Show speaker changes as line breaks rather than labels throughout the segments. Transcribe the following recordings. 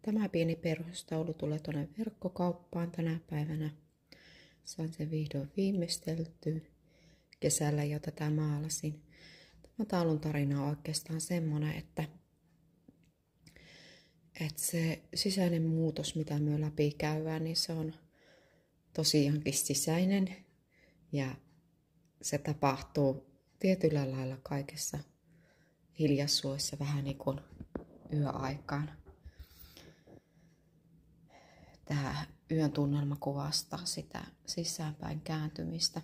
Tämä pieni perhostaulu tulee tuonne verkkokauppaan tänä päivänä. Sain sen vihdoin viimeisteltyä kesällä jo tätä maalasin. Tämä taulun tarina on oikeastaan semmoinen, että se sisäinen muutos, mitä me läpi käydään, niin se on tosiaankin sisäinen. Ja se tapahtuu tietyllä lailla kaikessa hiljaisuudessa vähän niin kuin yöaikaan. Tämä yön tunnelma kuvastaa sitä sisäänpäin kääntymistä.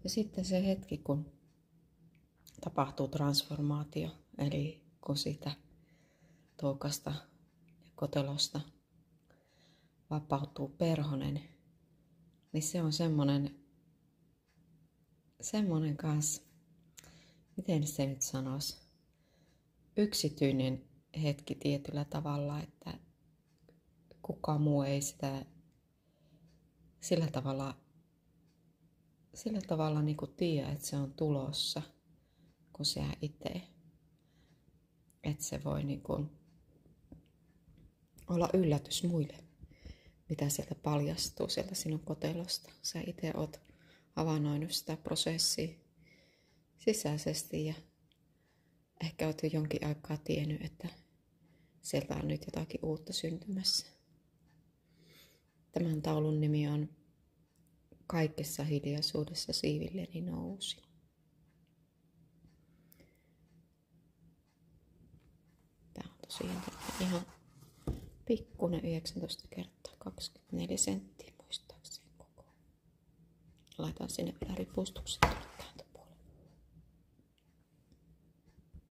Ja sitten se hetki, kun tapahtuu transformaatio, eli kun siitä toukasta ja kotelosta vapautuu perhonen, niin se on semmonen kanssa, miten se nyt sanoisi, yksityinen hetki tietyllä tavalla, että kukaan muu ei sitä sillä tavalla niin kuin tiedä, että se on tulossa, kun sä itse. Että se voi niin kuin olla yllätys muille, mitä sieltä paljastuu sieltä sinun kotelosta. Sä itse oot havainnoinut sitä prosessia sisäisesti ja ehkä oot jo jonkin aikaa tiennyt, että sieltä on nyt jotakin uutta syntymässä. Tämän taulun nimi on Kaikessa hiljaisuudessa siivilleni nousi. Tämä on tosiaan ihan pikkuinen 19 kertaa 24 senttiä muistaakseni koko. Laitan sinne vielä ripustukset.